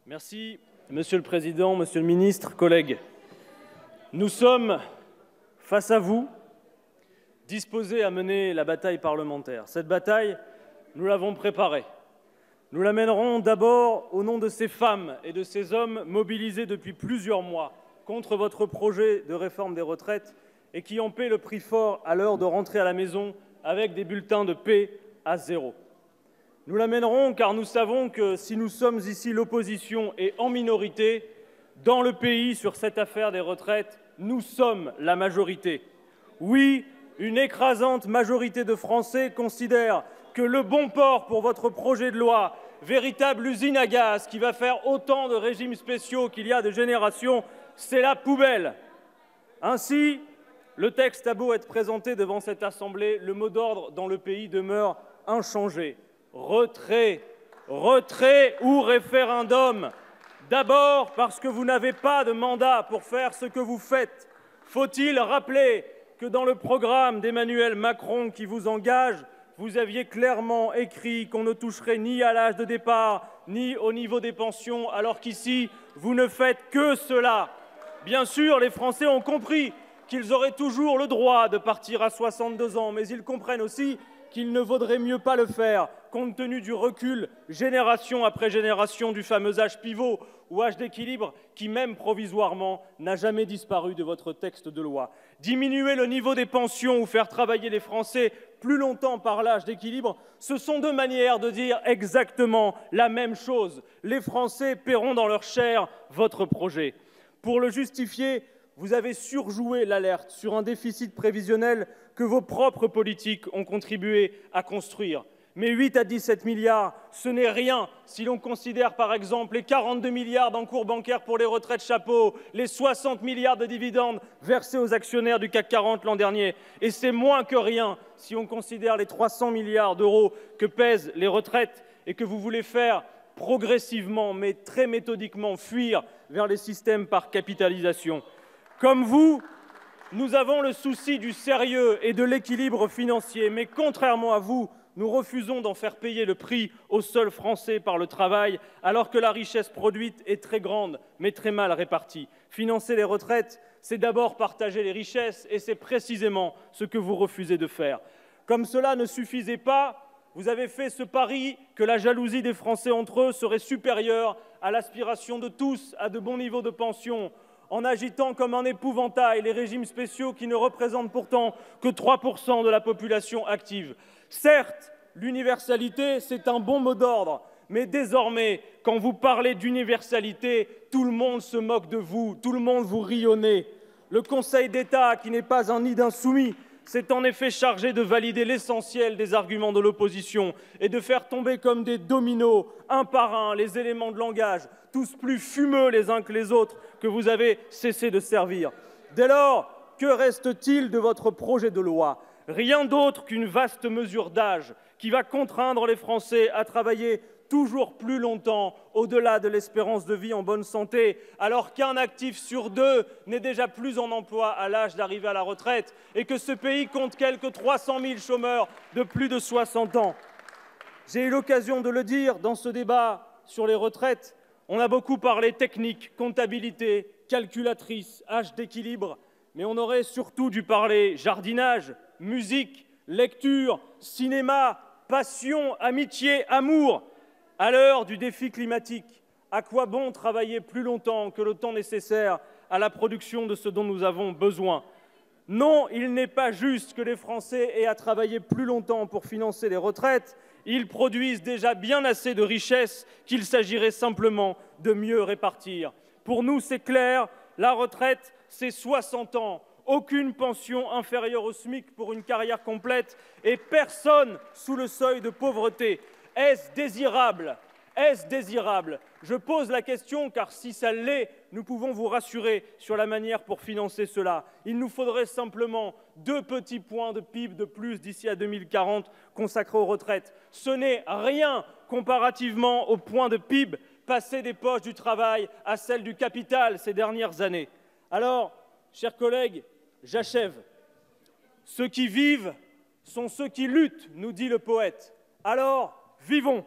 Merci, Monsieur le Président, Monsieur le Ministre, collègues. Nous sommes face à vous, disposés à mener la bataille parlementaire. Cette bataille, nous l'avons préparée. Nous la mènerons d'abord au nom de ces femmes et de ces hommes mobilisés depuis plusieurs mois contre votre projet de réforme des retraites et qui en paient le prix fort à l'heure de rentrer à la maison avec des bulletins de paie à zéro. Nous la mènerons car nous savons que si nous sommes ici l'opposition et en minorité, dans le pays sur cette affaire des retraites, nous sommes la majorité. Oui, une écrasante majorité de Français considère que le bon port pour votre projet de loi, véritable usine à gaz qui va faire autant de régimes spéciaux qu'il y a de générations, c'est la poubelle. Ainsi, le texte a beau être présenté devant cette Assemblée, le mot d'ordre dans le pays demeure inchangé. Retrait, retrait ou référendum. D'abord parce que vous n'avez pas de mandat pour faire ce que vous faites. Faut-il rappeler que dans le programme d'Emmanuel Macron qui vous engage, vous aviez clairement écrit qu'on ne toucherait ni à l'âge de départ, ni au niveau des pensions, alors qu'ici, vous ne faites que cela. Bien sûr, les Français ont compris qu'ils auraient toujours le droit de partir à 62 ans, mais ils comprennent aussi qu'il ne vaudrait mieux pas le faire, compte tenu du recul, génération après génération, du fameux âge pivot ou âge d'équilibre qui, même provisoirement, n'a jamais disparu de votre texte de loi. Diminuer le niveau des pensions ou faire travailler les Français plus longtemps par l'âge d'équilibre, ce sont deux manières de dire exactement la même chose. Les Français paieront dans leur chair votre projet. Pour le justifier, vous avez surjoué l'alerte sur un déficit prévisionnel que vos propres politiques ont contribué à construire. Mais 8 à 17 milliards, ce n'est rien si l'on considère par exemple les 42 milliards d'encours bancaires pour les retraites chapeaux, les 60 milliards de dividendes versés aux actionnaires du CAC 40 l'an dernier. Et c'est moins que rien si on considère les 300 milliards d'euros que pèsent les retraites et que vous voulez faire progressivement, mais très méthodiquement, fuir vers les systèmes par capitalisation. Comme vous, nous avons le souci du sérieux et de l'équilibre financier, mais contrairement à vous, nous refusons d'en faire payer le prix aux seuls Français par le travail, alors que la richesse produite est très grande, mais très mal répartie. Financer les retraites, c'est d'abord partager les richesses, et c'est précisément ce que vous refusez de faire. Comme cela ne suffisait pas, vous avez fait ce pari que la jalousie des Français entre eux serait supérieure à l'aspiration de tous à de bons niveaux de pension, en agitant comme un épouvantail les régimes spéciaux qui ne représentent pourtant que 3% de la population active. Certes, l'universalité, c'est un bon mot d'ordre, mais désormais, quand vous parlez d'universalité, tout le monde se moque de vous, tout le monde vous rit au nez. Le Conseil d'État, qui n'est pas un nid d'insoumis, s'est en effet chargé de valider l'essentiel des arguments de l'opposition et de faire tomber comme des dominos, un par un, les éléments de langage, tous plus fumeux les uns que les autres, que vous avez cessé de servir. Dès lors, que reste-t-il de votre projet de loi ? Rien d'autre qu'une vaste mesure d'âge qui va contraindre les Français à travailler toujours plus longtemps, au-delà de l'espérance de vie en bonne santé, alors qu'un actif sur deux n'est déjà plus en emploi à l'âge d'arriver à la retraite et que ce pays compte quelques 300 000 chômeurs de plus de 60 ans. J'ai eu l'occasion de le dire dans ce débat sur les retraites, on a beaucoup parlé technique, comptabilité, calculatrice, âge d'équilibre, mais on aurait surtout dû parler jardinage, musique, lecture, cinéma, passion, amitié, amour. À l'heure du défi climatique, à quoi bon travailler plus longtemps que le temps nécessaire à la production de ce dont nous avons besoin ? Non, il n'est pas juste que les Français aient à travailler plus longtemps pour financer les retraites. Ils produisent déjà bien assez de richesses qu'il s'agirait simplement de mieux répartir. Pour nous, c'est clair, la retraite, c'est 60 ans. Aucune pension inférieure au SMIC pour une carrière complète et personne sous le seuil de pauvreté. Est-ce désirable ? Est-ce désirable ? Je pose la question car si ça l'est, nous pouvons vous rassurer sur la manière pour financer cela. Il nous faudrait simplement 2 petits points de PIB de plus d'ici à 2040 consacrés aux retraites. Ce n'est rien comparativement au point de PIB passé des poches du travail à celles du capital ces dernières années. Alors, chers collègues, j'achève. Ceux qui vivent sont ceux qui luttent, nous dit le poète. Alors, vivons!